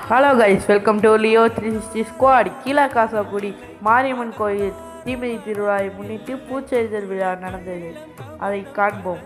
Hello guys, welcome to Leo 360 squad. Keezhakasakudi Mariamman கோயில் தீமிதி திருவிழாவை முன்னிட்டு பூச்செறிதல் விழா நடந்தது. அதை காண்போம்.